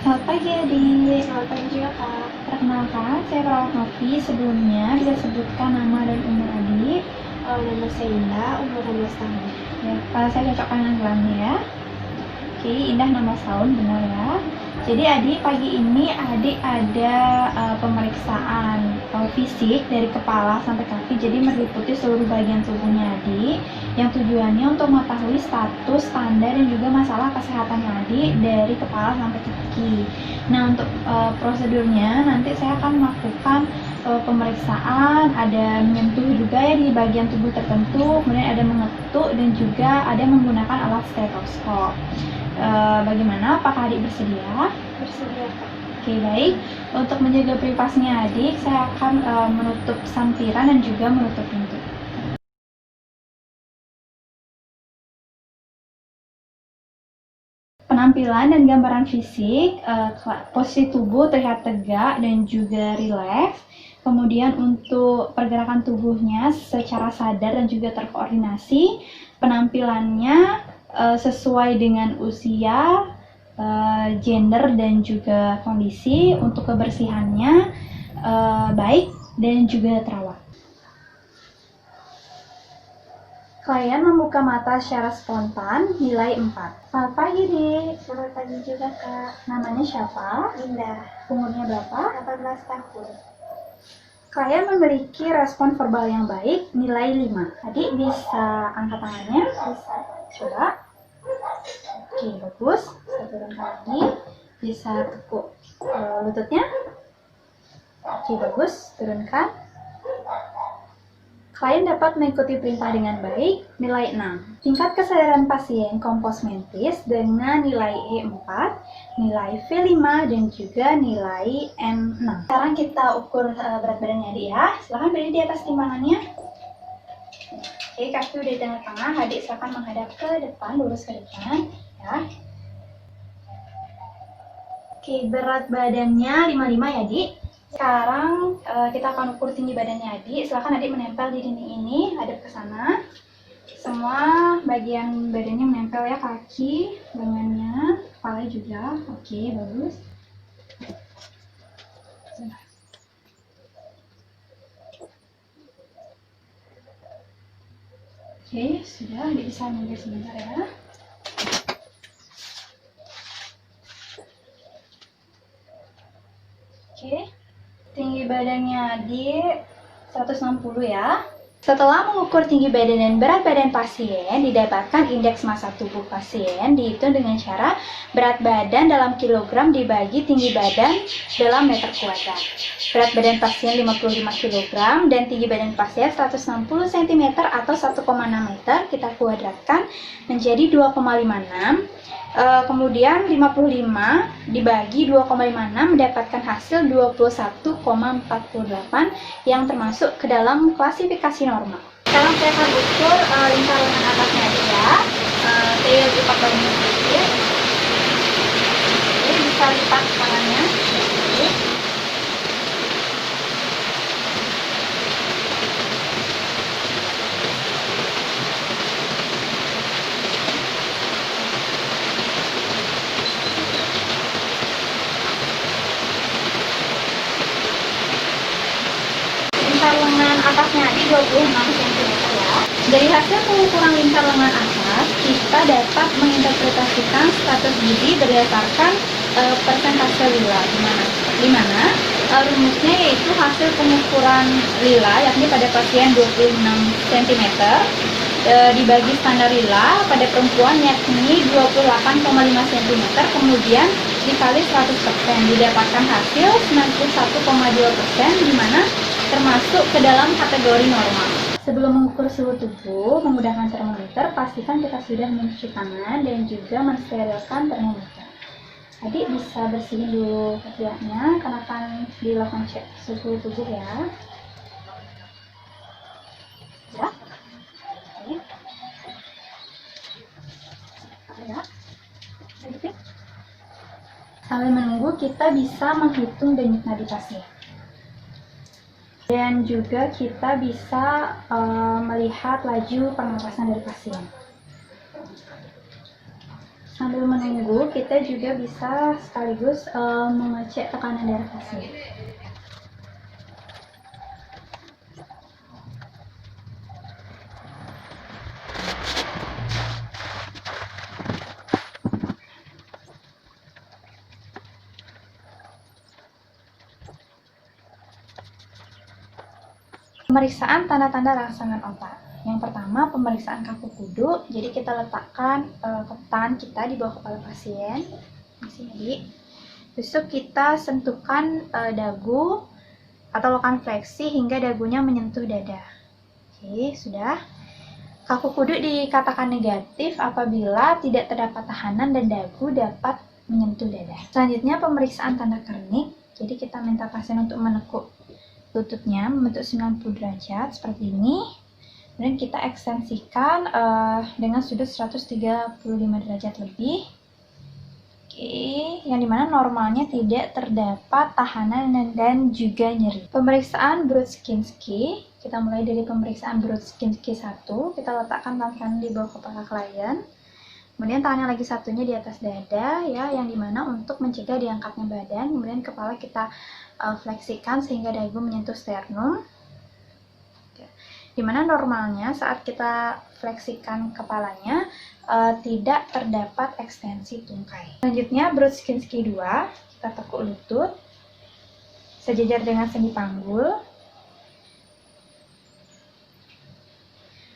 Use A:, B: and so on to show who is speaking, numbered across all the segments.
A: Selamat pagi Adik.
B: Selamat pagi juga Kak.
A: Perkenalkan, saya perawat Novi. Sebelumnya bisa sebutkan nama dan umur Adik.
B: Nama saya Indah, umur 16 tahun.
A: Ya, kalau saya cocokkan dengan gelarnya ya. Oke, Indah nama tahun benar ya. Jadi Adik, pagi ini Adik ada pemeriksaan fisik dari kepala sampai kaki. Jadi meliputi seluruh bagian tubuhnya Adik. Yang tujuannya untuk mengetahui status, standar, dan juga masalah kesehatan Adik dari kepala sampai kaki. Nah, untuk prosedurnya nanti saya akan melakukan pemeriksaan, ada menyentuh juga ya di bagian tubuh tertentu, kemudian ada mengetuk dan juga ada menggunakan alat stetoskop. Bagaimana? Apakah Adik bersedia?
B: Bersedia Kak.
A: Oke, baik. Untuk menjaga privasinya Adik, saya akan menutup sampiran dan juga menutup pintu. Penampilan dan gambaran fisik, posisi tubuh terlihat tegak dan juga rileks. Kemudian untuk pergerakan tubuhnya secara sadar dan juga terkoordinasi. Penampilannya sesuai dengan usia, gender dan juga kondisi. Untuk kebersihannya baik dan juga terawat. Klien membuka mata secara spontan, nilai 4. Selamat pagi, Dik.
B: Selamat pagi juga Kak.
A: Namanya siapa?
B: Indah,
A: Umurnya berapa?
B: 18 tahun.
A: Klien memiliki respon verbal yang baik, nilai 5. Adik bisa angkat tangannya?
B: Bisa.
A: Coba. Oke, bagus. Saya turunkan lagi. Bisa tekuk lututnya. Oke, bagus. Turunkan. Klien dapat mengikuti perintah dengan baik, nilai 6. Tingkat kesadaran pasien kompos mentis dengan nilai E4, nilai V5, dan juga nilai N6. Sekarang kita ukur berat badannya Adik ya. Silahkan berdiri di atas timbangannya. Oke, kaki udah di tengah-tengah. Adik silahkan menghadap ke depan, lurus ke depan. Ya. Oke, berat badannya 55 ya Adik. Sekarang kita akan ukur tinggi badannya Adik. Silakan Adik menempel di dinding ini, hadap ke sana. Semua bagian badannya menempel ya, kaki, lengannya, kepala juga. Oke, bagus. Oke, sudah. Adik bisa minggir sebentar ya. Oke. Tinggi badannya Adik 160 ya. Setelah mengukur tinggi badan dan berat badan pasien, didapatkan indeks massa tubuh pasien dihitung dengan cara berat badan dalam kilogram dibagi tinggi badan dalam meter kuadrat. Berat badan pasien 55 kg dan tinggi badan pasien 160 cm atau 1,6 meter kita kuadratkan menjadi 2,56. Kemudian 55 dibagi 2,56 mendapatkan hasil 21,48 yang termasuk ke dalam klasifikasi normal. Sekarang saya akan ukur lingkar lengan atasnya aja ya. Saya lipat badannya sedikit. Jadi bisa lipat tangannya. Lengan atasnya di 26 cm ya. Dari hasil pengukuran lingkar lengan atas, kita dapat menginterpretasikan status gizi berdasarkan persentase lila. Di mana rumusnya yaitu hasil pengukuran lila yakni pada pasien 26 cm dibagi standar lila pada perempuan yakni 28,5 cm kemudian dikali 100% didapatkan hasil 91,2% di mana termasuk ke dalam kategori normal. Sebelum mengukur suhu tubuh menggunakan termometer, pastikan kita sudah mencuci tangan dan juga mensterilkan termometer. Adik bisa bersihin dulu ketiaknya karena akan dilakukan cek suhu tubuh ya. Ya. Oke. Ya. Sambil menunggu kita bisa menghitung denyut nadi pasien. Dan juga kita bisa melihat laju pernapasan dari pasien. Sambil menunggu, kita juga bisa sekaligus mengecek tekanan darah pasien. Pemeriksaan tanda-tanda rangsangan otak. Yang pertama, pemeriksaan kaku kudu. Jadi kita letakkan tangan kita di bawah kepala pasien. Di sini. Besok kita sentuhkan dagu atau lakukan fleksi hingga dagunya menyentuh dada. Oke, sudah. Kaku kudu dikatakan negatif apabila tidak terdapat tahanan dan dagu dapat menyentuh dada. Selanjutnya, pemeriksaan tanda kernik. Jadi kita minta pasien untuk menekuk lututnya membentuk 90 derajat seperti ini. Kemudian kita ekstensikan dengan sudut 135 derajat lebih. Oke, yang dimana normalnya tidak terdapat tahanan dan juga nyeri. Pemeriksaan Brudzinski, kita mulai dari pemeriksaan Brudzinski 1. Kita letakkan tangan kanan di bawah kepala klien. Kemudian tangannya lagi satunya di atas dada, ya, yang dimana untuk mencegah diangkatnya badan. Kemudian kepala kita fleksikan sehingga dagu menyentuh sternum. Dimana normalnya saat kita fleksikan kepalanya tidak terdapat ekstensi tungkai. Selanjutnya Brudzinski 2, kita tekuk lutut sejajar dengan sendi panggul.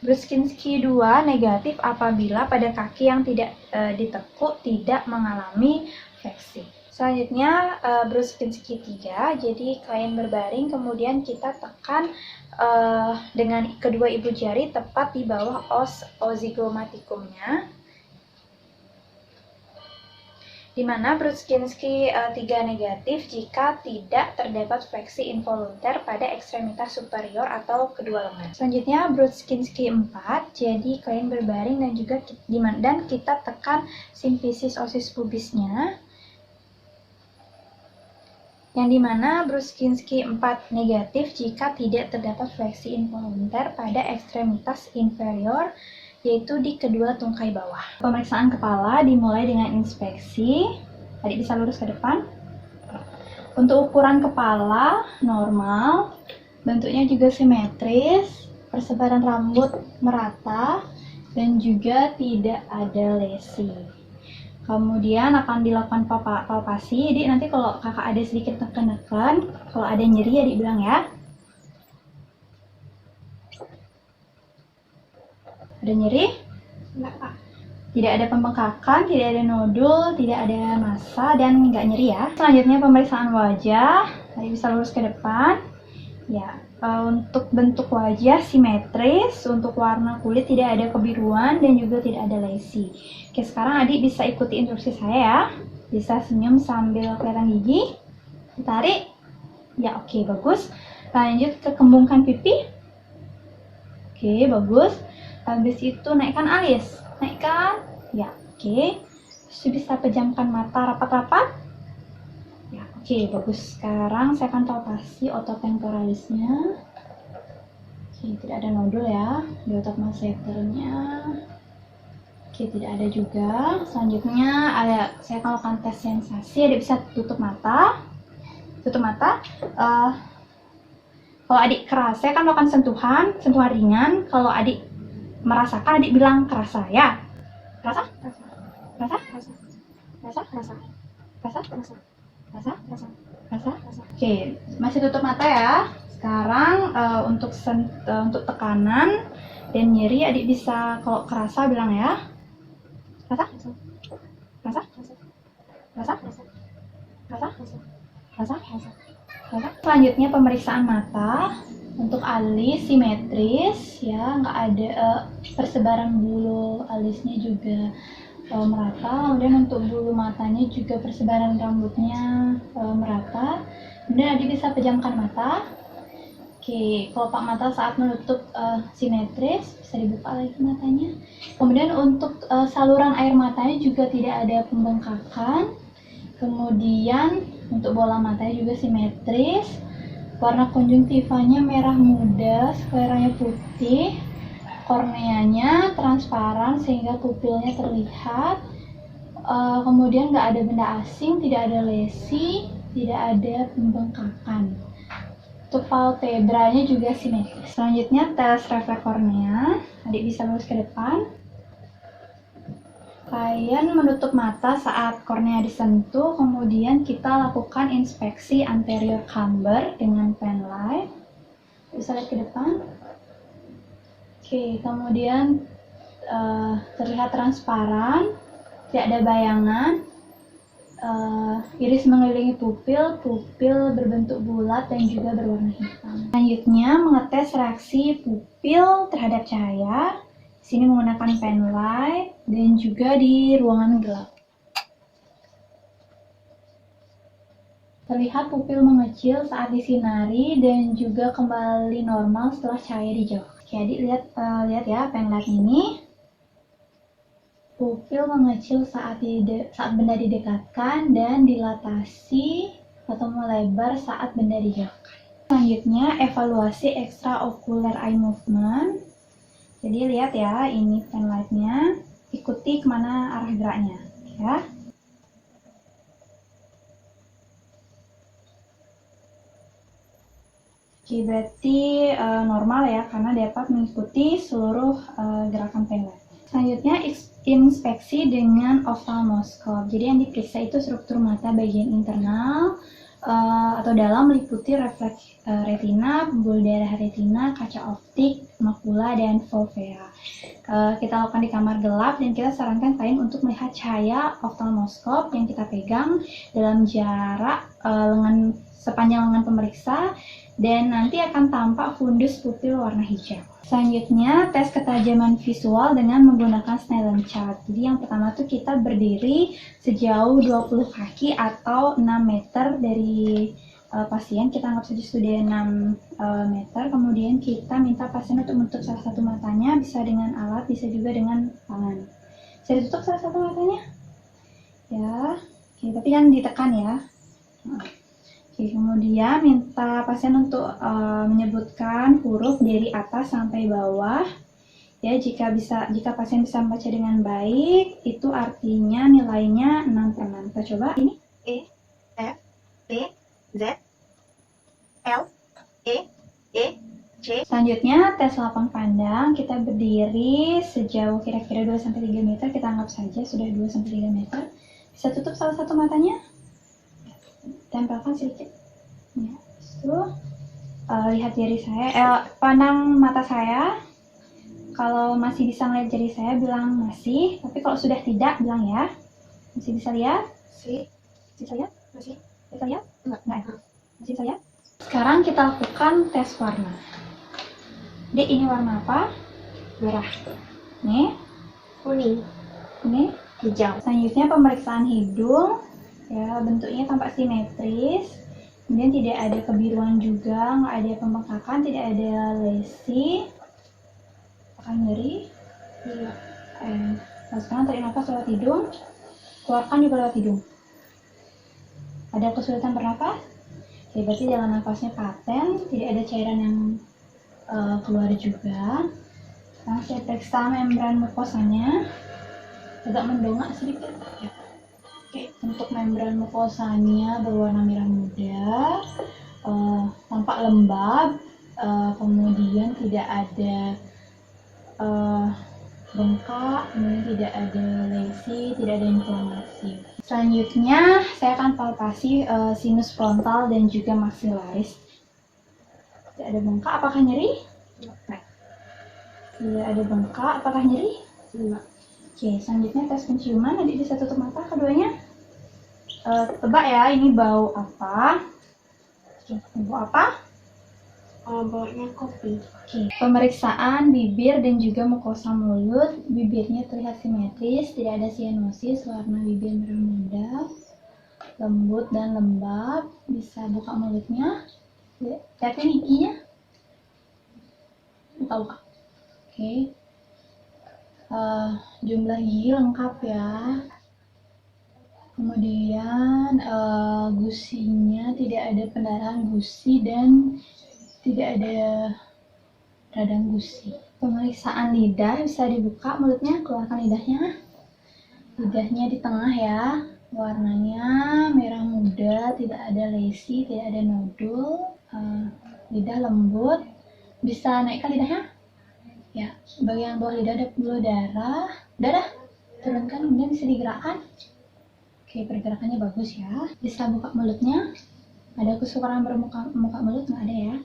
A: Brudzinski 2 negatif apabila pada kaki yang tidak ditekuk tidak mengalami fleksi. Selanjutnya Brudzinski 3, jadi klien berbaring, kemudian kita tekan dengan kedua ibu jari tepat di bawah os ozigomatikumnya, di mana Brudzinski 3 negatif jika tidak terdapat fleksi involunter pada ekstremitas superior atau kedua lengan. Selanjutnya Brudzinski 4, jadi klien berbaring dan juga kita tekan simfisis osis pubisnya, yang dimana Brudzinski 4 negatif jika tidak terdapat fleksi involunter pada ekstremitas inferior, yaitu di kedua tungkai bawah. Pemeriksaan kepala dimulai dengan inspeksi. Adik bisa lurus ke depan. Untuk ukuran kepala normal, bentuknya juga simetris, persebaran rambut merata, dan juga tidak ada lesi. Kemudian akan dilakukan palpasi. Jadi nanti kalau kakak ada sedikit tekan-tekan, kalau ada nyeri adik bilang ya. Ada nyeri?
B: Enggak, Pak.
A: Tidak ada pembengkakan, tidak ada nodul, tidak ada massa, dan nggak nyeri ya. Selanjutnya pemeriksaan wajah. Adik bisa lurus ke depan. Ya, untuk bentuk wajah simetris, untuk warna kulit tidak ada kebiruan dan juga tidak ada lesi. Oke, sekarang adik bisa ikuti instruksi saya ya. Bisa senyum sambil kelihatan gigi. Tarik. Ya, oke, bagus. Lanjut ke kembungkan pipi. Oke, bagus. Habis itu naikkan alis. Naikkan. Ya, oke. Terus bisa pejamkan mata rapat-rapat. Ya, oke, bagus. Sekarang saya akan palpasi otot temporalisnya. Oke, tidak ada nodul ya di otot masseternya. Oke, tidak ada juga. Selanjutnya saya akan lakukan tes sensasi. Adik bisa tutup mata. Tutup mata. Kalau adik keras, saya akan melakukan sentuhan ringan. Kalau adik merasakan, adik bilang kerasa ya. Kerasa? Kerasa? Kerasa? Kerasa? Kerasa? Kerasa? Kerasa? Kerasa? Kerasa? Oke, masih tutup mata ya. Sekarang untuk tekanan dan nyeri, adik bisa kalau kerasa bilang ya. Rasa? Rasa? Rasa? Rasa? Rasa? Rasa? Selanjutnya pemeriksaan mata. Untuk alis simetris ya, nggak ada persebaran bulu alisnya juga merata. Kemudian untuk bulu matanya juga persebaran rambutnya merata. Kemudian adik bisa pejamkan mata. Oke, kelopak mata saat menutup simetris, bisa dibuka lagi matanya. Kemudian untuk saluran air matanya juga tidak ada pembengkakan. Kemudian untuk bola matanya juga simetris. Warna konjungtivanya merah muda, skleranya putih. Korneanya transparan sehingga pupilnya terlihat. Kemudian nggak ada benda asing, tidak ada lesi, tidak ada pembengkakan. Untuk palpebranya juga simetris. Selanjutnya tes refleks kornea. Adik bisa lurus ke depan. Kalian menutup mata saat kornea disentuh, kemudian kita lakukan inspeksi anterior camber dengan pen light. Bisa lihat ke depan. Oke, kemudian terlihat transparan, tidak ada bayangan. Iris mengelilingi pupil, pupil berbentuk bulat dan juga berwarna hitam. Selanjutnya mengetes reaksi pupil terhadap cahaya. Di sini menggunakan pen light dan juga di ruangan gelap. Terlihat pupil mengecil saat disinari dan juga kembali normal setelah cahaya dijauhkan. Oke, adik lihat ya pen light ini. Pupil mengecil saat benda didekatkan dan dilatasi atau melebar saat benda dijauhkan. Selanjutnya evaluasi extraocular eye movement. Jadi lihat ya, ini pen light-nya, ikuti kemana arah geraknya ya. Oke, berarti normal ya, karena dapat mengikuti seluruh gerakan pen light. Selanjutnya inspeksi dengan oftalmoskop. Jadi yang diperiksa itu struktur mata bagian internal atau dalam, meliputi refleks retina, pembuluh darah retina, kaca optik, makula, dan fovea. Kita lakukan di kamar gelap dan kita sarankan kalian untuk melihat cahaya oftalmoskop yang kita pegang dalam jarak sepanjang lengan pemeriksa, dan nanti akan tampak fundus pupil warna hijau. Selanjutnya, tes ketajaman visual dengan menggunakan Snellen chart. Jadi yang pertama tuh kita berdiri sejauh 20 kaki atau 6 meter dari pasien. Kita anggap saja sudah 6 meter. Kemudian kita minta pasien untuk menutup salah satu matanya, bisa dengan alat, bisa juga dengan tangan. Bisa ditutup salah satu matanya? Ya, oke, tapi jangan ditekan ya. Oke, kemudian minta pasien untuk menyebutkan huruf dari atas sampai bawah. Ya, jika pasien bisa membaca dengan baik, itu artinya nilainya 6/6. Kita coba ini.
B: E, F, P, Z, L, E, C.
A: Selanjutnya, tes lapang pandang. Kita berdiri sejauh kira-kira 2-3 meter. Kita anggap saja sudah 2-3 meter. Bisa tutup salah satu matanya. Tempelkan sedikit ya. Terus lihat jari saya, pandang mata saya. Kalau masih bisa melihat jari saya, bilang masih. Tapi kalau sudah tidak, bilang ya. Masih bisa lihat? Bisa lihat?
B: Masih.
A: Bisa lihat?
B: Enggak.
A: Masih bisa lihat? Sekarang kita lakukan tes warna. Dek, ini warna apa?
B: Merah.
A: Nih,
B: Kuning.
A: ini.
B: Hijau.
A: Selanjutnya pemeriksaan hidung. Ya, bentuknya tampak simetris, kemudian tidak ada kebiruan juga, nggak ada pembengkakan, tidak ada lesi. Apakah nyeri?
B: Iya.
A: Sekarang tarik nafas lewat hidung, keluarkan juga lewat hidung. Ada kesulitan bernafas? Oke, berarti jalan nafasnya paten, tidak ada cairan yang keluar juga. Sekarang saya periksa membran mukosanya, agak mendongak sedikit. Ya. Oke, untuk membran mukosanya berwarna merah muda, tampak lembab, kemudian tidak ada bengkak, kemudian tidak ada lesi, tidak ada inflamasi. Selanjutnya, saya akan palpasi sinus frontal dan juga maksilaris. Tidak ada bengkak, apakah nyeri?
B: Enggak.
A: Tidak ada bengkak, apakah nyeri?
B: Enggak.
A: Oke, selanjutnya tes penciuman. Adik bisa tutup mata keduanya. Tebak ya, ini bau apa? Oke, bau apa?
B: Baunya kopi.
A: Oke, pemeriksaan bibir dan juga mukosa mulut. Bibirnya terlihat simetris, tidak ada sianosis, warna bibir merah muda, lembut dan lembab. Bisa buka mulutnya. Lihatin giginya. Tahu kak? Oke. Jumlah gigi lengkap ya. Kemudian gusinya tidak ada pendarahan gusi dan tidak ada radang gusi. Pemeriksaan lidah, bisa dibuka mulutnya, keluarkan lidahnya. Lidahnya di tengah ya. Warnanya merah muda, tidak ada lesi, tidak ada nodul. Lidah lembut. Bisa naikkan lidahnya? Ya, bagian bawah lidah ada pembuluh darah. Udah, turunkan, kemudian bisa digerakkan. Oke, pergerakannya bagus ya. Bisa buka mulutnya. Ada kesukaran bermuka mulut nggak ada ya.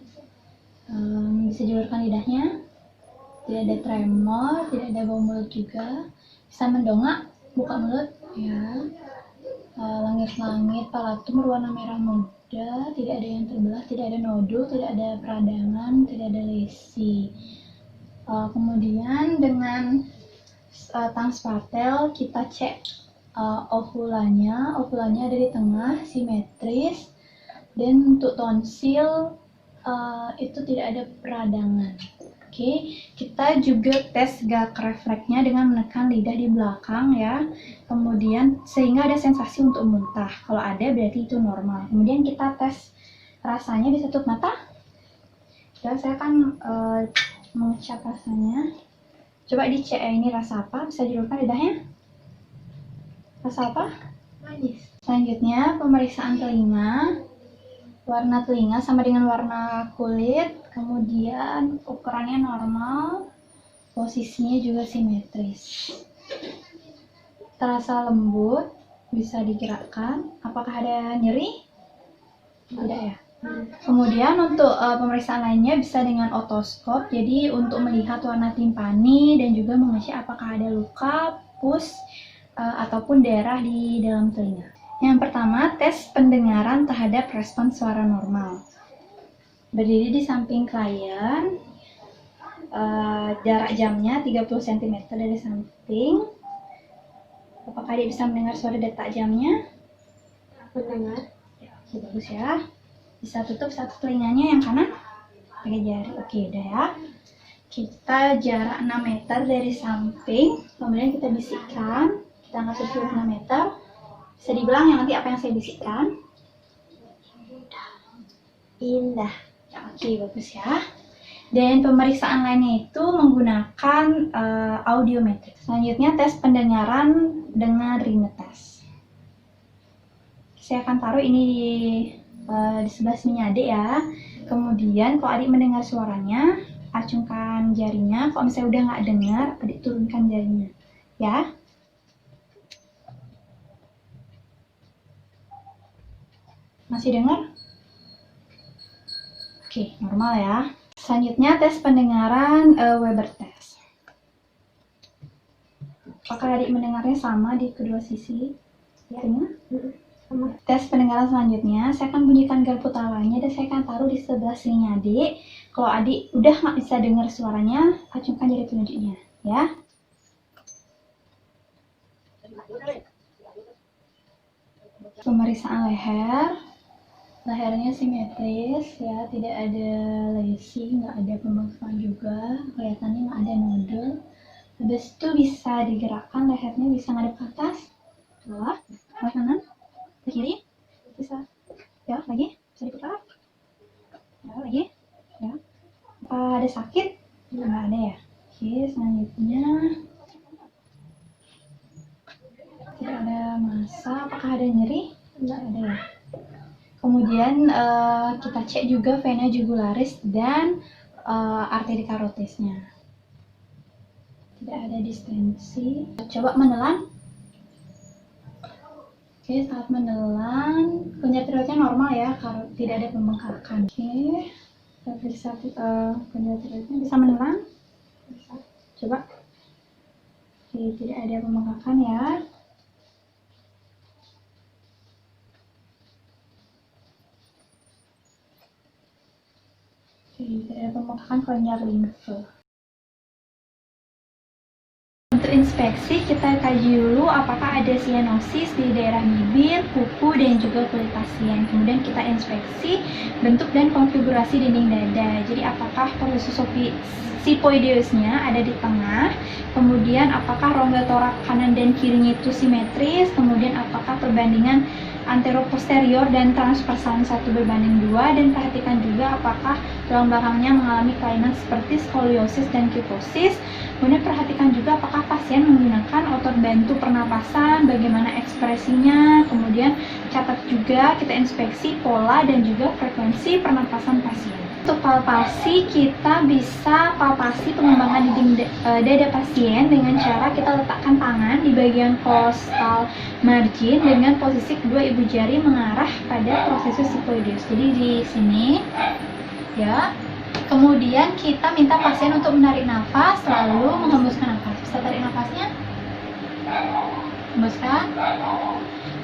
A: Bisa julurkan lidahnya. Tidak ada tremor, tidak ada bau mulut juga. Bisa mendongak, buka mulut ya. Langit-langit palatum berwarna merah muda, tidak ada yang terbelah, tidak ada nodul, tidak ada peradangan, tidak ada lesi. Kemudian dengan tang spatel kita cek ovulanya ada di tengah, simetris, dan untuk tonsil itu tidak ada peradangan. Oke, kita juga tes gag refleksnya dengan menekan lidah di belakang ya. Kemudian sehingga ada sensasi untuk muntah. Kalau ada berarti itu normal. Kemudian kita tes rasanya, bisa tutup mata. Dan saya akan mengecap rasanya. Coba dicek ini rasa apa? Bisa julurkan lidahnya. Rasa apa?
B: Manis.
A: Selanjutnya pemeriksaan telinga. Warna telinga sama dengan warna kulit, kemudian ukurannya normal, posisinya juga simetris. Terasa lembut, bisa digerakkan. Apakah ada nyeri? Tidak ya. Kemudian untuk pemeriksaan lainnya bisa dengan otoskop, jadi untuk melihat warna timpani dan juga mengecek apakah ada luka, pus, ataupun darah di dalam telinga. Yang pertama, tes pendengaran terhadap respon suara normal. Berdiri di samping klien, jarak jamnya 30 cm dari samping. Apakah dia bisa mendengar suara detak jamnya?
B: Mendengar.
A: Ya, oke, bagus ya. Bisa tutup satu telinganya yang kanan pakai jari. Oke, udah ya. Kita jarak 6 meter dari samping, kemudian kita bisikkan. Kita angkat sudah 6 meter. Bisa dibilang yang nanti apa yang saya bisikkan?
B: Indah.
A: Ya, oke, bagus ya. Dan pemeriksaan lainnya itu menggunakan audiometrik. Selanjutnya tes pendengaran dengan ring test. Saya akan taruh ini di sebelah sini adik ya. Kemudian kalau adik mendengar suaranya, acungkan jarinya. Kalau misalnya udah nggak dengar, adik turunkan jarinya. Ya. Masih dengar? Oke, normal ya. Selanjutnya tes pendengaran Weber test. Apakah adik mendengarnya sama di kedua sisi? Ya,
B: Sama.
A: Tes pendengaran selanjutnya, saya akan bunyikan garpu tawanya dan saya akan taruh di sebelah sini adik. Kalau adik udah nggak bisa dengar suaranya, acungkan jari telunjuknya, ya. Pemeriksaan leher. Lehernya simetris ya, tidak ada lesi, nggak ada pembengkakan juga, kelihatannya nggak ada nodul. Habis itu bisa digerakkan, lehernya bisa ngadep ke atas, bawah, ke kanan, ke kiri, bisa, ya lagi, bisa diputar, ya lagi, ya. Apa ada sakit? Nggak ada ya. Oke, selanjutnya tidak ada massa, apakah ada nyeri? Nggak ada ya. Kemudian kita cek juga vena jugularis dan arteri karotisnya. Tidak ada distensi. Coba menelan. Oke, saat menelan kenyat tiroidnya normal ya, tidak ada pembengkakan. Oke, bisa kenyat tiroidnya bisa menelan. Coba. Oke, tidak ada pembengkakan ya. Tidak ada pembengkakan kelenjar limfe. Untuk inspeksi kita kaji dulu apakah ada sianosis di daerah bibir, kuku, dan juga kulit pasien. Kemudian kita inspeksi bentuk dan konfigurasi dinding dada. Jadi apakah sipoideusnya ada di tengah, kemudian apakah rongga torak kanan dan kirinya itu simetris, kemudian apakah perbandingan anteroposterior dan transversal 1:2, dan perhatikan juga apakah tulang belakangnya mengalami kelainan seperti skoliosis dan kyphosis. Kemudian perhatikan juga apakah pasien menggunakan otot bantu pernapasan, bagaimana ekspresinya. Kemudian catat juga, kita inspeksi pola dan juga frekuensi pernapasan pasien. Untuk palpasi, kita bisa palpasi pengembangan dinding dada pasien dengan cara kita letakkan tangan di bagian costal margin dengan posisi kedua ibu jari mengarah pada prosesus sigmoideus. Jadi di sini, ya. Kemudian kita minta pasien untuk menarik nafas, lalu menghembuskan nafas. Bisa tarik nafasnya? Hembuskan.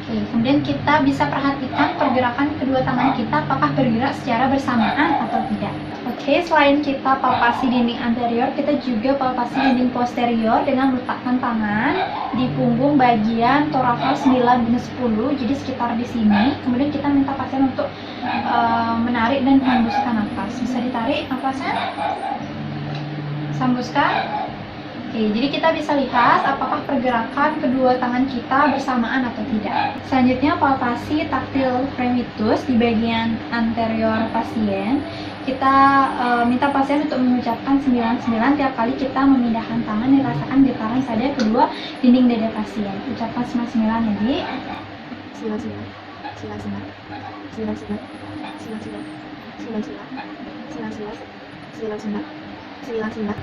A: Oke, kemudian kita bisa perhatikan pergerakan kedua tangan kita apakah bergerak secara bersamaan atau tidak. Oke, selain kita palpasi dinding anterior, kita juga palpasi dinding posterior dengan meletakkan tangan di punggung bagian torakal 9-10, jadi sekitar di sini. Kemudian kita minta pasien untuk menarik dan menghembuskan nafas. Bisa ditarik nafasnya? Hembuskan. Oke, jadi kita bisa lihat apakah pergerakan kedua tangan kita bersamaan atau tidak. Selanjutnya palpasi taktil fremitus di bagian anterior pasien. Kita minta pasien untuk mengucapkan 99 tiap kali kita memindahkan tangan dan rasakan getaran pada kedua dinding dada pasien. Ucapkan 99 ya, Di.
B: 99, 99, 99.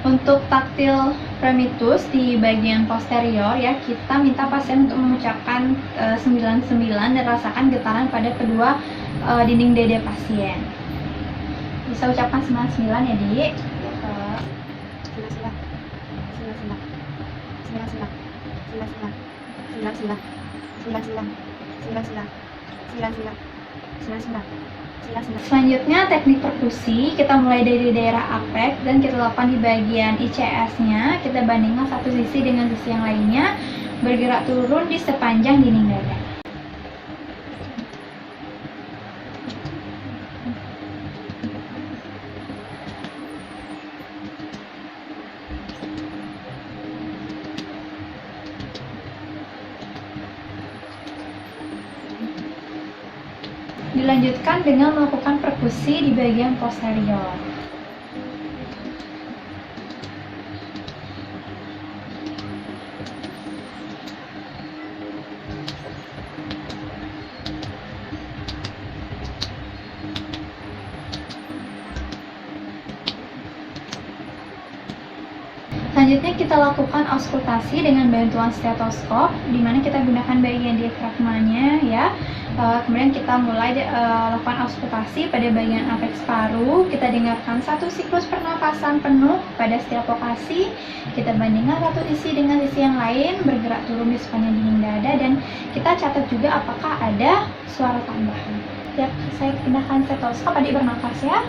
A: Untuk taktil fremitus di bagian posterior ya, kita minta pasien untuk mengucapkan 99 dan rasakan getaran pada kedua dinding dada pasien. Bisa ucapkan 99 ya, Di.
B: 99.
A: Selanjutnya teknik perkusi, kita mulai dari daerah apex dan kita lakukan di bagian ICS-nya. Kita bandingkan satu sisi dengan sisi yang lainnya, bergerak turun di sepanjang dinding dada. Dilanjutkan dengan melakukan perkusi di bagian posterior. Selanjutnya kita lakukan auskultasi dengan bantuan stetoskop, di mana kita gunakan bagian diafragmanya ya. Kemudian kita mulai lakukan auskultasi pada bagian apex paru. Kita dengarkan satu siklus pernapasan penuh pada setiap lokasi. Kita bandingkan satu sisi dengan sisi yang lain, bergerak turun di sepanjang dinding dada, dan kita catat juga apakah ada suara tambahan. Setiap saya pindahkan stetoskop, adik bernafas ya.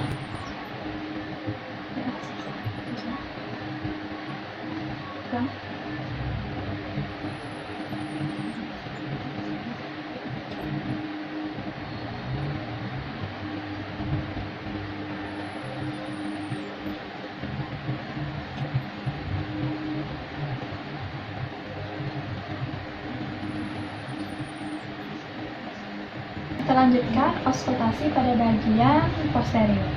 A: Kita lanjutkan auskultasi pada bagian posterior.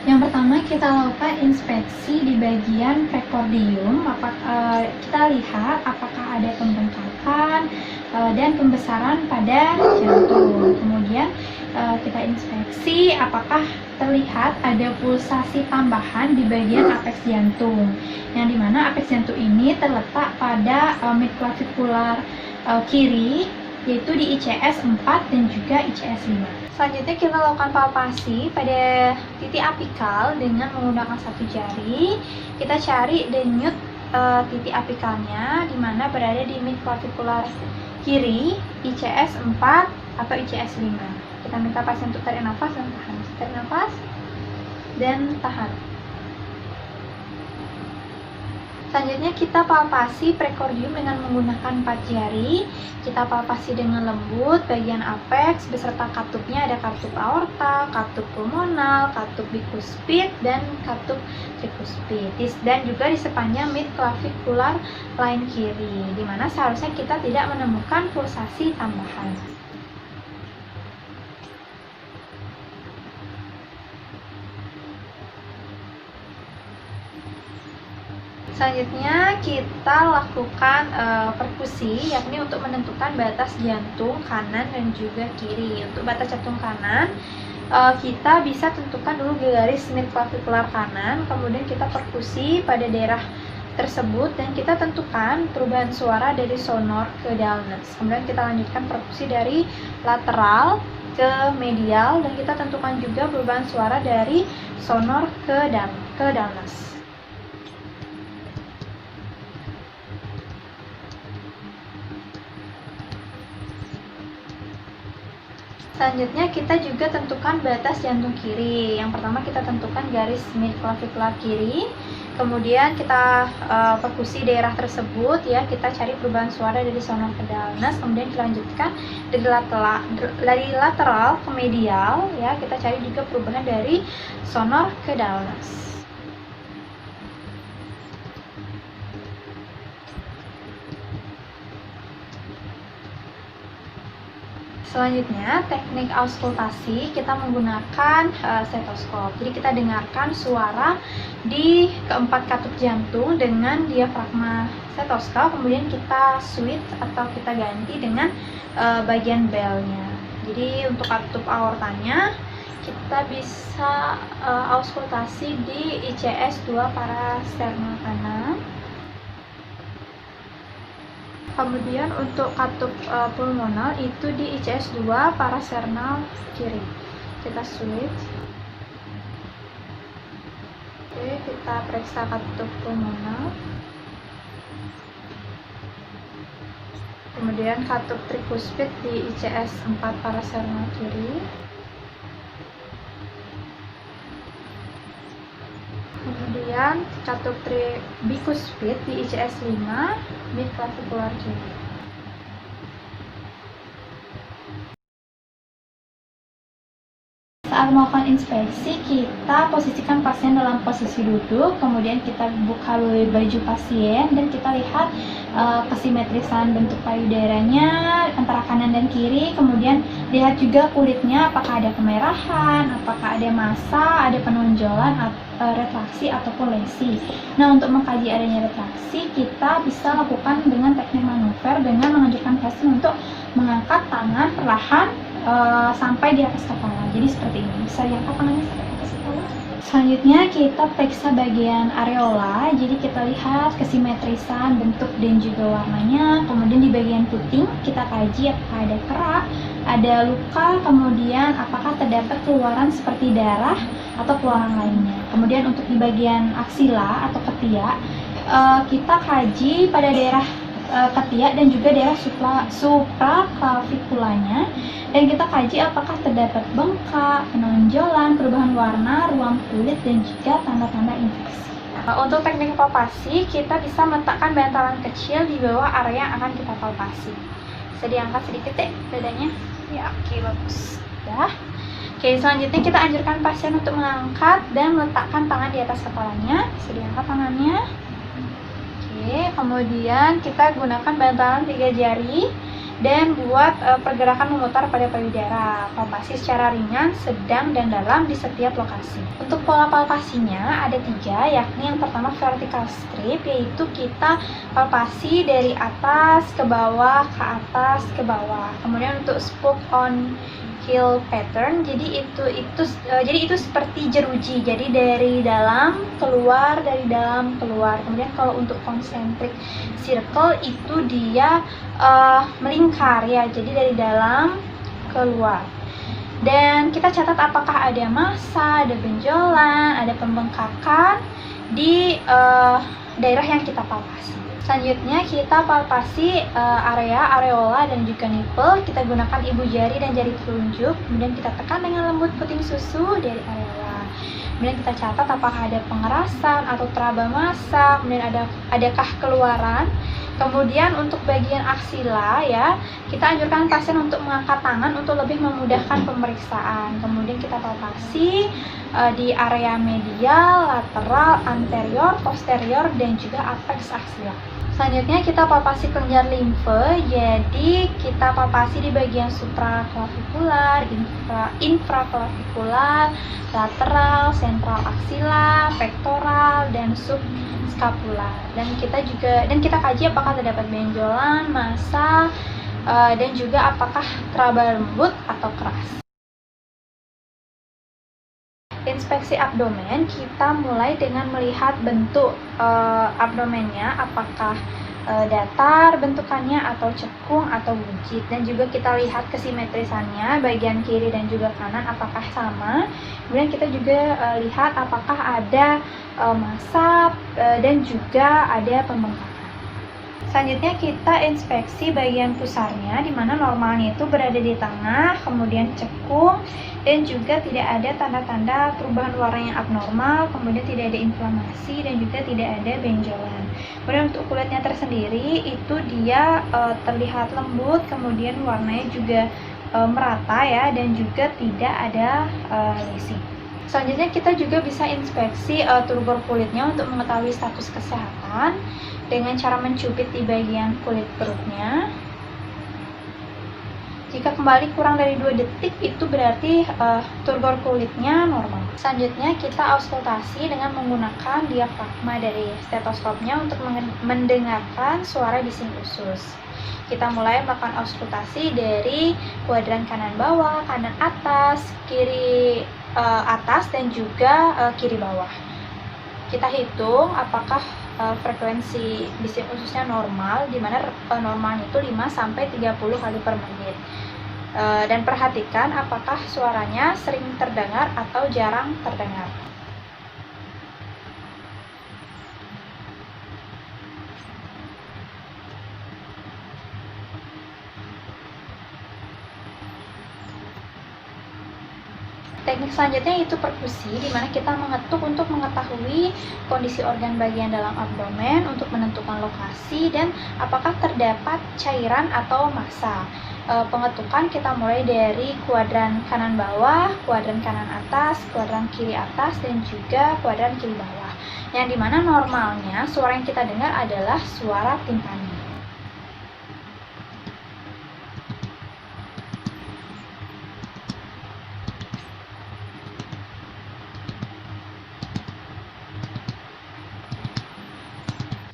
A: Yang pertama kita lakukan inspeksi di bagian prekordium. Kita lihat apakah ada pembengkakan dan pembesaran pada jantung. Kemudian kita inspeksi apakah terlihat ada pulsasi tambahan di bagian apeks jantung, yang dimana apeks jantung ini terletak pada midclavicular kiri, yaitu di ICS 4 dan juga ICS 5. Selanjutnya kita lakukan palpasi pada titik apikal dengan menggunakan satu jari. Kita cari denyut titik apikalnya, di mana berada di midclavicular kiri, ICS 4 atau ICS 5. Kita minta pasien untuk tarik nafas dan tahan. Tarik nafas dan tahan. Selanjutnya kita palpasi prekordium dengan menggunakan 4 jari. Kita palpasi dengan lembut bagian apex beserta katupnya, ada katup aorta, katup pulmonal, katup bikuspid, dan katup trikuspid. Dan juga di sepanjang mid clavicular line kiri, dimana seharusnya kita tidak menemukan pulsasi tambahan. Selanjutnya kita lakukan perkusi, yakni untuk menentukan batas jantung kanan dan juga kiri. Untuk batas jantung kanan, kita bisa tentukan dulu garis mid clavicular kanan, kemudian kita perkusi pada daerah tersebut dan kita tentukan perubahan suara dari sonor ke dullness. Kemudian kita lanjutkan perkusi dari lateral ke medial dan kita tentukan juga perubahan suara dari sonor ke dullness. Selanjutnya kita juga tentukan batas jantung kiri. Yang pertama kita tentukan garis mid clavicular kiri. Kemudian kita perkusi daerah tersebut ya, kita cari perubahan suara dari sonor ke dullness. Kemudian dilanjutkan dari lateral ke medial ya, kita cari juga perubahan dari sonor ke dullness. Selanjutnya, teknik auskultasi kita menggunakan stetoskop. Jadi kita dengarkan suara di keempat katup jantung dengan diafragma stetoskop, kemudian kita switch atau kita ganti dengan bagian belnya. Jadi untuk katup aortanya kita bisa auskultasi di ICS 2 parasternal kanan. Kemudian untuk katup pulmonal itu di ICS 2 parasternal kiri. Kita switch. Oke, kita periksa katup pulmonal. Kemudian katup trikuspid di ICS 4 parasternal kiri. Kemudian katup bikuspid di ICS 5 mid clavicular kiri. Saat melakukan inspeksi, kita posisikan pasien dalam posisi duduk, kemudian kita buka baju pasien dan kita lihat kesimetrisan bentuk payudaranya antara kanan dan kiri, kemudian lihat juga kulitnya apakah ada kemerahan, apakah ada massa, ada penonjolan, retraksi ataupun lesi. Nah, untuk mengkaji adanya retraksi, kita bisa lakukan dengan teknik manuver dengan menganjurkan pasien untuk mengangkat tangan perlahan sampai di atas kepala. Jadi seperti ini, bisa diangkat tangannya sampai atas kepala. Selanjutnya kita periksa bagian areola. Jadi kita lihat kesimetrisan bentuk dan juga warnanya. Kemudian di bagian puting kita kaji apakah ada kerak, ada luka, kemudian apakah terdapat keluaran seperti darah atau keluaran lainnya. Kemudian untuk di bagian aksila atau ketiak, kita kaji pada daerah ketiak dan juga daerah supraklavikulanya, dan kita kaji apakah terdapat bengkak, penonjolan, perubahan warna, ruam kulit, dan juga tanda-tanda infeksi. Untuk teknik palpasi, kita bisa meletakkan bantalan kecil di bawah area yang akan kita palpasi. Bisa diangkat sedikit deh dadanya. Ya, oke, bagus. Udah. Oke, selanjutnya kita anjurkan pasien untuk mengangkat dan meletakkan tangan di atas kepalanya. Bisa diangkat tangannya. Oke, kemudian kita gunakan bantalan 3 jari dan buat pergerakan memutar pada payudara. Palpasi secara ringan, sedang, dan dalam di setiap lokasi. Untuk pola palpasinya ada 3, yakni yang pertama vertical strip, yaitu kita palpasi dari atas ke bawah, ke atas ke bawah. Kemudian untuk spoke on heel pattern, jadi itu seperti jeruji, jadi dari dalam keluar, dari dalam keluar. Kemudian kalau untuk concentric circle itu dia melingkar ya, jadi dari dalam keluar. Dan kita catat apakah ada massa, ada benjolan, ada pembengkakan di daerah yang kita palpasi. Selanjutnya kita palpasi area areola dan juga nipple. Kita gunakan ibu jari dan jari telunjuk, kemudian kita tekan dengan lembut puting susu dari areola. Kemudian kita catat apakah ada pengerasan atau teraba massa, kemudian adakah keluaran. Kemudian untuk bagian aksila ya, kita anjurkan pasien untuk mengangkat tangan untuk lebih memudahkan pemeriksaan. Kemudian kita palpasi di area medial, lateral, anterior, posterior, dan juga apex aksila. Selanjutnya kita palpasi kelenjar limfe, jadi kita palpasi di bagian supraklavikular, infraklavikular, lateral, sentral aksila, pektoral, dan subscapular. Dan kita kaji apakah terdapat benjolan, massa, dan juga apakah teraba lembut atau keras. Inspeksi abdomen, kita mulai dengan melihat bentuk abdomennya, apakah datar bentukannya atau cekung atau buncit, dan juga kita lihat kesimetrisannya bagian kiri dan juga kanan apakah sama. Kemudian kita juga lihat apakah ada massa dan juga ada pembengkakan. Selanjutnya kita inspeksi bagian pusarnya, di mana normalnya itu berada di tengah, kemudian cekung, dan juga tidak ada tanda-tanda perubahan warna yang abnormal, kemudian tidak ada inflamasi, dan juga tidak ada benjolan. Kemudian untuk kulitnya tersendiri itu dia terlihat lembut, kemudian warnanya juga merata ya, dan juga tidak ada lesi. Selanjutnya kita juga bisa inspeksi turgor kulitnya untuk mengetahui status kesehatan dengan cara mencubit di bagian kulit perutnya. Jika kembali kurang dari 2 detik itu berarti turgor kulitnya normal. Selanjutnya kita auskultasi dengan menggunakan diafragma dari stetoskopnya untuk mendengarkan suara bising usus. Kita mulai melakukan auskultasi dari kuadran kanan bawah, kanan atas, kiri atas, dan juga kiri bawah. Kita hitung apakah frekuensi bising ususnya normal, di mana normalnya itu 5-30 kali per menit. Dan perhatikan apakah suaranya sering terdengar atau jarang terdengar. Teknik selanjutnya yaitu perkusi, di mana kita mengetuk untuk mengetahui kondisi organ bagian dalam abdomen untuk menentukan lokasi dan apakah terdapat cairan atau massa. Pengetukan kita mulai dari kuadran kanan bawah, kuadran kanan atas, kuadran kiri atas, dan juga kuadran kiri bawah. Yang dimana normalnya suara yang kita dengar adalah suara timpani.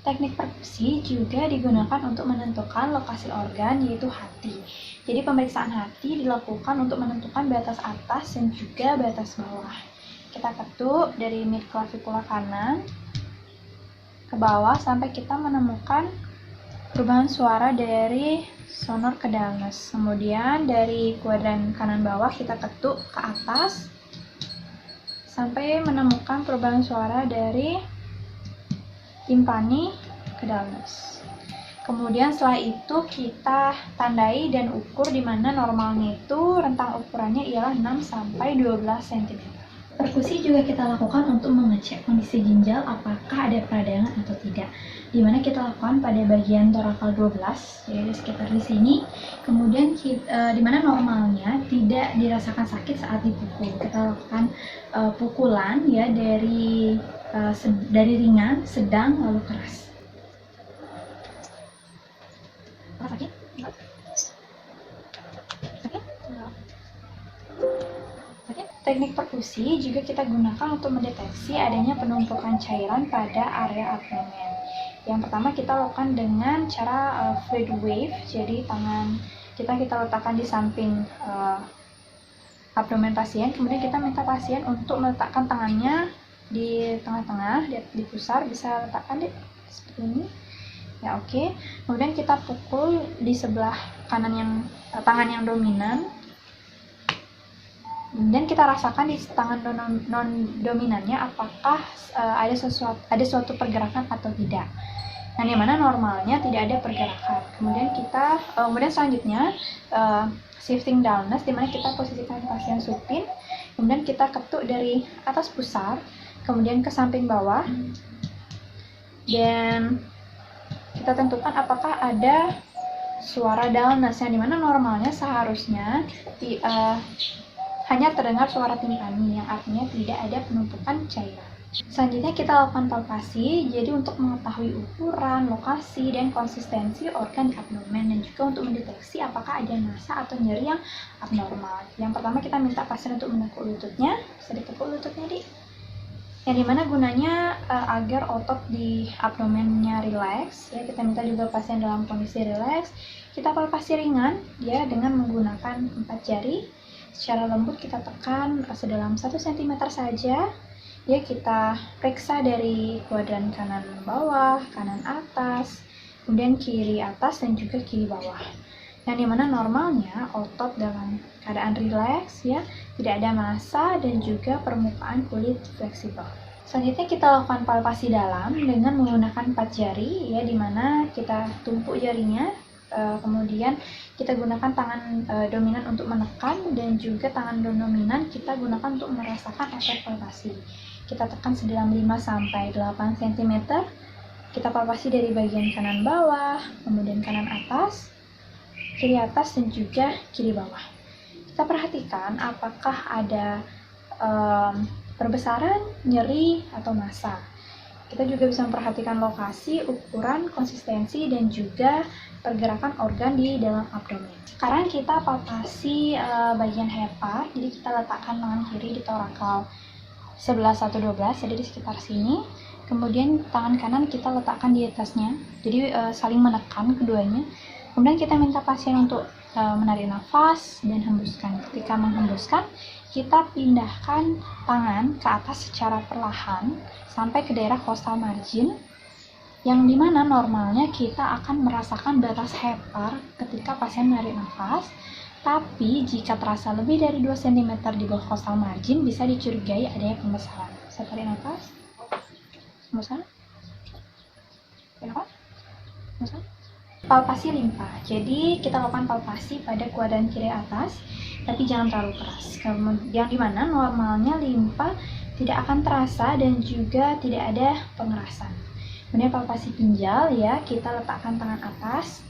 A: Teknik perkusi juga digunakan untuk menentukan lokasi organ, yaitu hati. Jadi pemeriksaan hati dilakukan untuk menentukan batas atas dan juga batas bawah. Kita ketuk dari mid clavicular kanan ke bawah sampai kita menemukan perubahan suara dari sonor ke danes. Kemudian dari kuadran kanan bawah kita ketuk ke atas sampai menemukan perubahan suara dari timpani ke danes. Kemudian setelah itu kita tandai dan ukur, di mana normalnya itu rentang ukurannya ialah 6-12 cm. Perkusi juga kita lakukan untuk mengecek kondisi ginjal apakah ada peradangan atau tidak, di mana kita lakukan pada bagian torakal 12, yaitu sekitar di sini. Kemudian di mana normalnya tidak dirasakan sakit saat dipukul. Kita lakukan pukulan ya dari ringan, sedang, lalu keras. Sakit? Sakit? Sakit? Teknik perkusi juga kita gunakan untuk mendeteksi adanya penumpukan cairan pada area abdomen. Yang pertama kita lakukan dengan cara fluid wave, jadi tangan kita letakkan di samping abdomen pasien, kemudian kita minta pasien untuk meletakkan tangannya di tengah-tengah, di pusar, bisa letakkan seperti ini ya, oke. Kemudian kita pukul di sebelah kanan tangan yang dominan, dan kita rasakan di tangan non dominannya apakah ada suatu pergerakan atau tidak. yang dimana normalnya tidak ada pergerakan. Kemudian selanjutnya shifting downward, dimana kita posisikan pasien supin, kemudian kita ketuk dari atas pusar, kemudian ke samping bawah, dan kita tentukan apakah ada suara downward, yang dimana normalnya seharusnya hanya terdengar suara timpani, yang artinya tidak ada penumpukan cairan. Selanjutnya kita lakukan palpasi, jadi untuk mengetahui ukuran, lokasi, dan konsistensi organ di abdomen, dan juga untuk mendeteksi apakah ada massa atau nyeri yang abnormal. Yang pertama kita minta pasien untuk menekuk lututnya, bisa ditekuk lututnya yang dimana gunanya agar otot di abdomennya rileks, ya. Kita minta juga pasien dalam kondisi rileks. Kita palpasi ringan, ya, dengan menggunakan 4 jari. Secara lembut kita tekan sedalam 1 cm saja. Ya, kita periksa dari kuadran kanan bawah, kanan atas, kemudian kiri atas dan juga kiri bawah. Yang dimana normalnya otot dalam keadaan rileks, ya, tidak ada massa dan juga permukaan kulit fleksibel. Selanjutnya kita lakukan palpasi dalam dengan menggunakan 4 jari, ya, dimana kita tumpuk jarinya, kemudian kita gunakan tangan dominan untuk menekan dan juga tangan dominan kita gunakan untuk merasakan efek palpasi. Kita tekan sedalam 5-8 cm. Kita palpasi dari bagian kanan bawah, kemudian kanan atas, kiri atas, dan juga kiri bawah. Kita perhatikan apakah ada perbesaran, nyeri, atau massa. Kita juga bisa memperhatikan lokasi, ukuran, konsistensi, dan juga pergerakan organ di dalam abdomen. Sekarang kita palpasi bagian hepar, jadi kita letakkan tangan kiri di torakal 11-12, jadi di sekitar sini. Kemudian tangan kanan kita letakkan di atasnya, jadi saling menekan keduanya. Kemudian kita minta pasien untuk menarik nafas dan hembuskan. Ketika menghembuskan, kita pindahkan tangan ke atas secara perlahan sampai ke daerah costal margin, yang dimana normalnya kita akan merasakan batas hepar ketika pasien menarik nafas. Tapi jika terasa lebih dari 2 cm di bawah costal margin, bisa dicurigai adanya pembesaran. Saya tarik nafas. Pembesaran. Tarik nafas. Pembesaran. Palpasi limpa. Jadi kita lakukan palpasi pada kuadran kiri atas, tapi jangan terlalu keras. Yang dimana normalnya limpa tidak akan terasa dan juga tidak ada pengerasan. Kemudian palpasi ginjal, ya, kita letakkan tangan atas,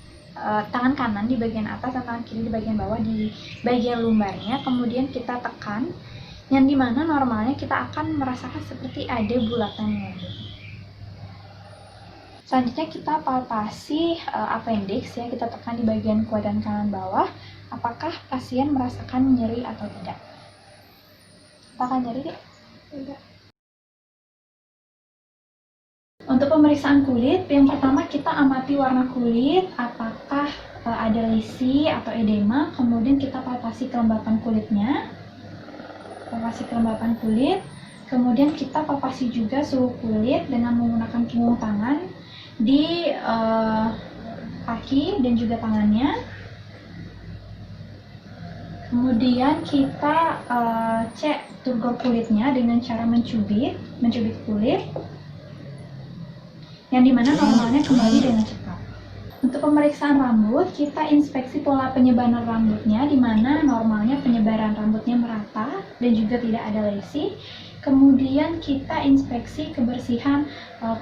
A: tangan kanan di bagian atas dan tangan kiri di bagian bawah di bagian lumbarnya. Kemudian kita tekan, yang dimana normalnya kita akan merasakan seperti ada bulatan yang lembut. Selanjutnya kita palpasi appendix, ya, kita tekan di bagian kuadran kanan bawah. Apakah pasien merasakan nyeri atau tidak? Apakah nyeri, Dek? Tidak. Untuk pemeriksaan kulit, yang pertama kita amati warna kulit, apakah ada lesi atau edema. Kemudian kita palpasi kelembapan kulitnya, kemudian kita palpasi juga suhu kulit dengan menggunakan punggung tangan di kaki dan juga tangannya. Kemudian kita cek turgor kulitnya dengan cara mencubit kulit, yang dimana normalnya kembali dengan cepat. Untuk pemeriksaan rambut, kita inspeksi pola penyebaran rambutnya, dimana normalnya penyebaran rambutnya merata dan juga tidak ada lesi. Kemudian kita inspeksi kebersihan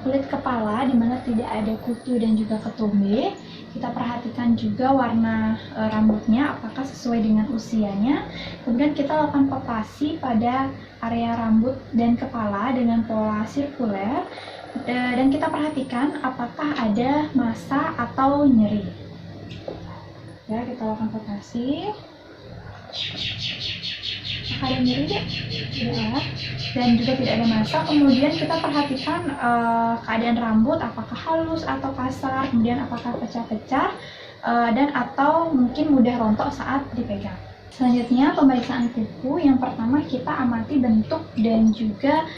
A: kulit kepala, dimana tidak ada kutu dan juga ketumbe. Kita perhatikan juga warna rambutnya, apakah sesuai dengan usianya. Kemudian kita lakukan palpasi pada area rambut dan kepala dengan pola sirkuler. Dan kita perhatikan apakah ada massa atau nyeri. Ya, kita lakukan palpasi. Apakah ada nyeri, Dek? Tidak. Dan juga tidak ada massa. Kemudian kita perhatikan keadaan rambut, apakah halus atau kasar, kemudian apakah pecah-pecah, dan atau mungkin mudah rontok saat dipegang. Selanjutnya pemeriksaan kuku. Yang pertama kita amati bentuk dan juga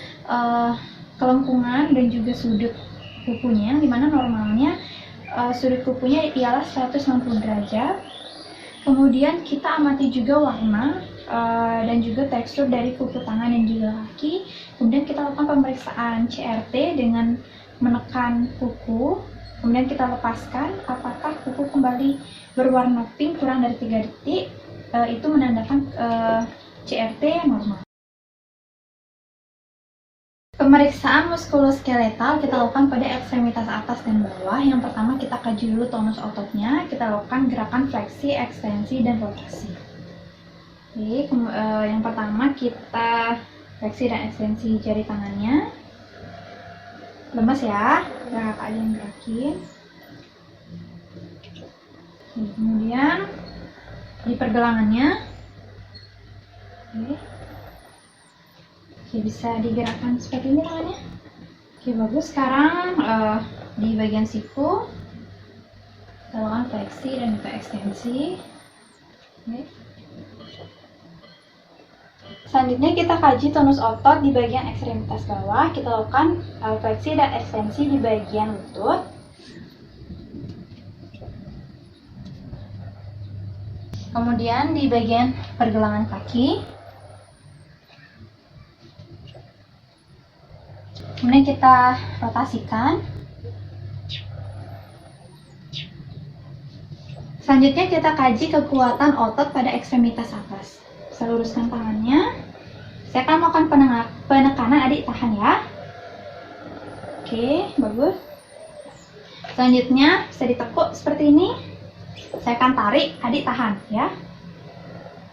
A: kelengkungan dan juga sudut kukunya, dimana normalnya sudut kukunya ialah 190 derajat. Kemudian kita amati juga warna dan juga tekstur dari kuku tangan dan juga kaki. Kemudian kita lakukan pemeriksaan CRT dengan menekan kuku Kemudian kita lepaskan, apakah kuku kembali berwarna pink kurang dari 3 detik, itu menandakan CRT normal. Pemeriksaan muskuloskeletal kita lakukan pada ekstremitas atas dan bawah. Yang pertama kita kaji dulu tonus ototnya, kita lakukan gerakan fleksi, ekstensi, dan rotasi. Oke, yang pertama kita fleksi dan ekstensi jari tangannya. Lemes ya, biar kakak aja yang gerakin. Kemudian di pergelangannya. Oke, bisa digerakkan seperti ini tangannya. Oke, bagus. Sekarang di bagian siku kita lakukan fleksi dan juga ekstensi. Oke. Selanjutnya kita kaji tonus otot di bagian ekstremitas bawah. Kita lakukan fleksi dan ekstensi di bagian lutut. Kemudian di bagian pergelangan kaki. Kemudian kita rotasikan. Selanjutnya kita kaji kekuatan otot pada ekstremitas atas. Saya luruskan tangannya. Saya akan melakukan penekanan, adik tahan ya. Oke, bagus. Selanjutnya bisa ditekuk seperti ini. Saya akan tarik, adik tahan ya.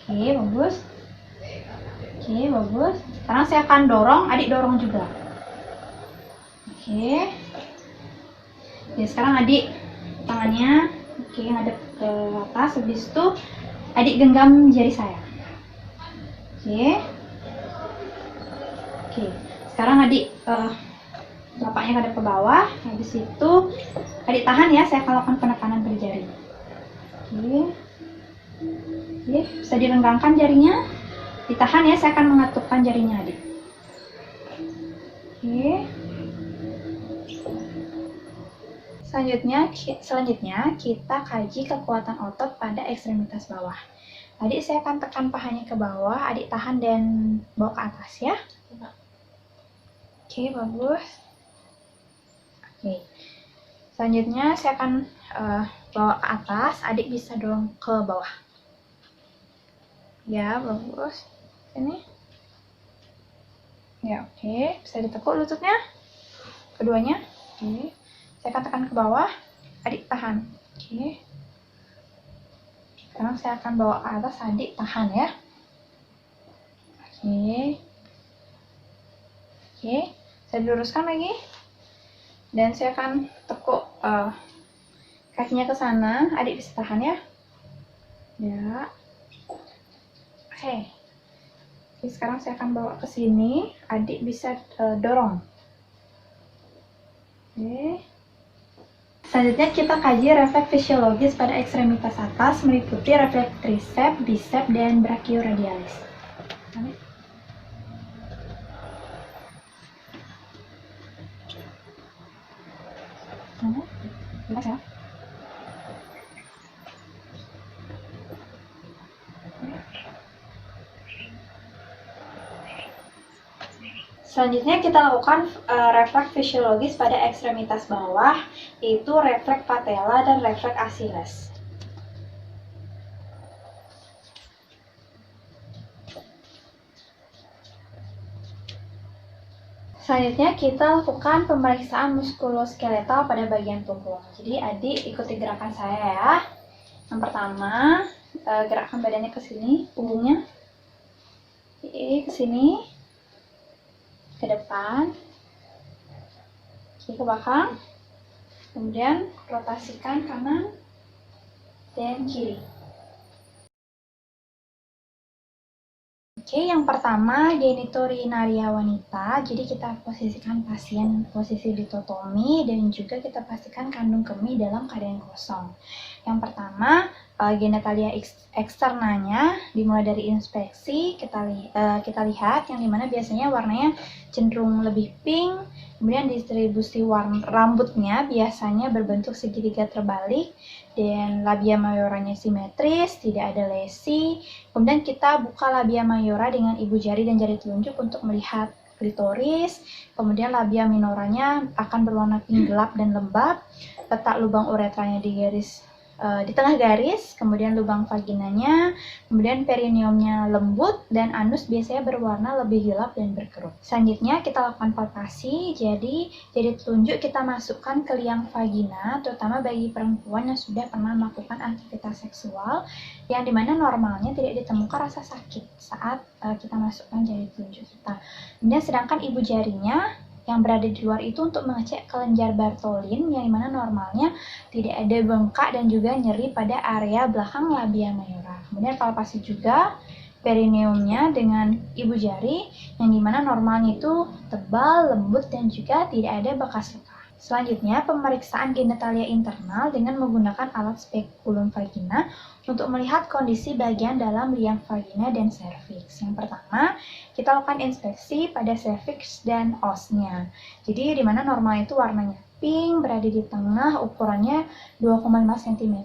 A: Oke, bagus. Oke, bagus. Sekarang saya akan dorong, adik dorong juga. Oke. Ya, sekarang adik tangannya ngadep ke atas, habis itu adik genggam jari saya. Oke, sekarang adik telapaknya ngadep ke bawah, habis itu adik tahan ya, saya akan lakukan penekanan pada jari. Oke, bisa direnggangkan jarinya, ditahan ya, saya akan mengatupkan jarinya adik. Oke. Selanjutnya kita kaji kekuatan otot pada ekstremitas bawah. Adik saya akan tekan pahanya ke bawah, adik tahan dan bawa ke atas ya. Oke, bagus. Oke. Selanjutnya saya akan bawa ke atas, adik bisa dorong ke bawah. Ya, bagus. Ini. Ya, oke. Bisa ditekuk lututnya. Keduanya. Oke. Saya akan tekan ke bawah, adik tahan. Oke. Sekarang saya akan bawa ke atas, adik tahan ya. Oke. Oke, saya luruskan lagi. Dan saya akan tekuk kakinya ke sana, adik bisa tahan ya. Ya. Oke. Oke, sekarang saya akan bawa ke sini, adik bisa dorong. Oke. Selanjutnya kita kaji refleks fisiologis pada ekstremitas atas meliputi refleks triceps, biceps, dan brachioradialis. Jelas ya? Selanjutnya kita lakukan refleks fisiologis pada ekstremitas bawah, yaitu refleks patella dan refleks Achilles. Selanjutnya kita lakukan pemeriksaan muskuloskeletal pada bagian punggung. Jadi adik ikuti gerakan saya ya. Yang pertama, gerakkan badannya ke sini, punggungnya. Ke sini. Ke depan, ke belakang, kemudian rotasikan kanan dan kiri. Oke, yang pertama genitourinaria wanita. Jadi kita posisikan pasien posisi litotomi dan juga kita pastikan kandung kemih dalam keadaan kosong. Yang pertama genitalia eksternanya dimulai dari inspeksi, kita lihat yang dimana biasanya warnanya cenderung lebih pink. Kemudian distribusi warna rambutnya biasanya berbentuk segitiga terbalik dan labia majoranya simetris, tidak ada lesi. Kemudian kita buka labia majora dengan ibu jari dan jari telunjuk untuk melihat klitoris, kemudian labia minoranya akan berwarna pink gelap dan lembab, letak lubang uretranya di tengah garis, kemudian lubang vaginanya, kemudian perineumnya lembut, dan anus biasanya berwarna lebih gelap dan berkerut. Selanjutnya kita lakukan palpasi, jadi jari telunjuk kita masukkan ke liang vagina, terutama bagi perempuan yang sudah pernah melakukan aktivitas seksual, yang dimana normalnya tidak ditemukan rasa sakit saat kita masukkan jari telunjuk kita. Kemudian sedangkan ibu jarinya yang berada di luar itu untuk mengecek kelenjar Bartholin, yang dimana normalnya tidak ada bengkak dan juga nyeri pada area belakang labia mayora. Kemudian palpasi juga perineumnya dengan ibu jari, yang dimana normalnya itu tebal, lembut, dan juga tidak ada bekas luka. Selanjutnya, pemeriksaan genitalia internal dengan menggunakan alat spekulum vagina untuk melihat kondisi bagian dalam liang vagina dan serviks. Yang pertama, kita lakukan inspeksi pada serviks dan osnya. Jadi, di mana normal itu warnanya pink, berada di tengah, ukurannya 2,5 cm,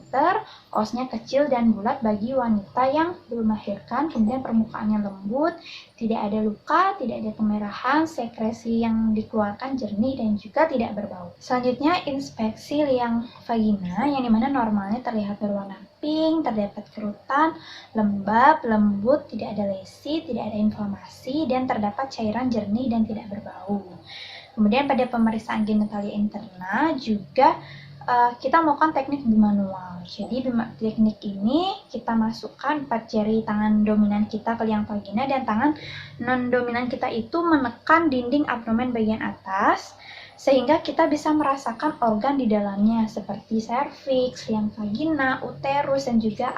A: osnya kecil dan bulat bagi wanita yang belum melahirkan, kemudian permukaannya lembut, tidak ada luka, tidak ada kemerahan, sekresi yang dikeluarkan jernih dan juga tidak berbau. Selanjutnya, inspeksi liang vagina, yang dimana normalnya terlihat berwarna pink, terdapat kerutan, lembab, lembut, tidak ada lesi, tidak ada inflamasi, dan terdapat cairan jernih dan tidak berbau. Kemudian pada pemeriksaan genitalia interna juga kita melakukan teknik bimanual. Jadi teknik ini kita masukkan 4 jari tangan dominan kita ke liang vagina dan tangan non dominan kita itu menekan dinding abdomen bagian atas sehingga kita bisa merasakan organ di dalamnya seperti serviks, liang vagina, uterus, dan juga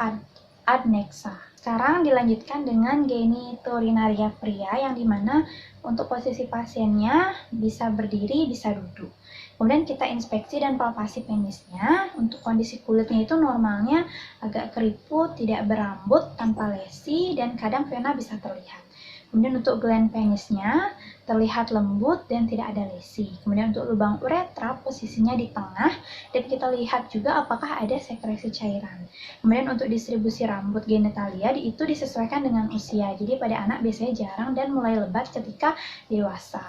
A: adnexa. Sekarang dilanjutkan dengan genitourinaria pria, yang dimana untuk posisi pasiennya bisa berdiri, bisa duduk. Kemudian kita inspeksi dan palpasi penisnya. Untuk kondisi kulitnya itu normalnya agak keriput, tidak berambut, tanpa lesi, dan kadang vena bisa terlihat. Kemudian untuk gland penisnya terlihat lembut dan tidak ada lesi. Kemudian untuk lubang uretra posisinya di tengah dan kita lihat juga apakah ada sekresi cairan. Kemudian untuk distribusi rambut genitalia itu disesuaikan dengan usia. Jadi pada anak biasanya jarang dan mulai lebat ketika dewasa.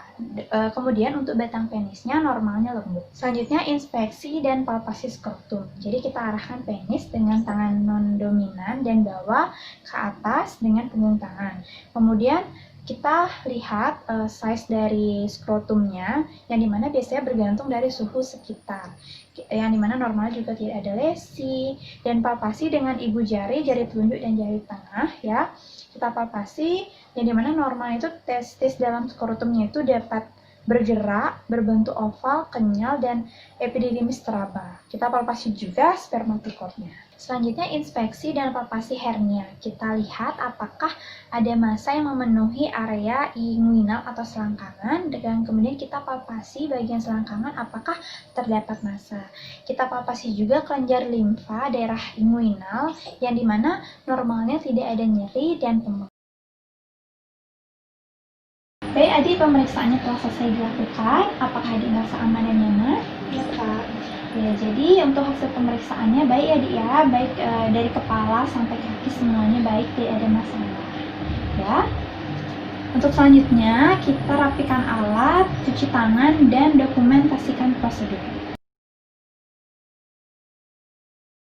A: Kemudian untuk batang penisnya normalnya lembut. Selanjutnya inspeksi dan palpasi skrotum. Jadi kita arahkan penis dengan tangan non dominan dan bawa ke atas dengan punggung tangan. Kemudian kita lihat size dari skrotumnya, yang dimana biasanya bergantung dari suhu sekitar, yang dimana normal juga tidak ada lesi, dan palpasi dengan ibu jari, jari telunjuk dan jari tengah ya. Kita palpasi, yang dimana normal itu testis dalam skrotumnya itu dapat bergerak, berbentuk oval, kenyal, dan epididymis teraba. Kita palpasi juga spermatokornya. Selanjutnya inspeksi dan palpasi hernia. Kita lihat apakah ada massa yang memenuhi area inguinal atau selangkangan, dan kemudian kita palpasi bagian selangkangan apakah terdapat massa. Kita palpasi juga kelenjar limfa daerah inguinal, yang dimana normalnya tidak ada nyeri dan pembengkakan. Baik adik, pemeriksaannya telah selesai dilakukan. Apakah adik merasa aman dan nyaman?
B: Iya, Kak.
A: Ya, jadi untuk hasil pemeriksaannya baik adik ya, baik dari kepala sampai kaki semuanya baik, tidak ada masalah. Ya. Untuk selanjutnya kita rapikan alat, cuci tangan, dan dokumentasikan prosedur.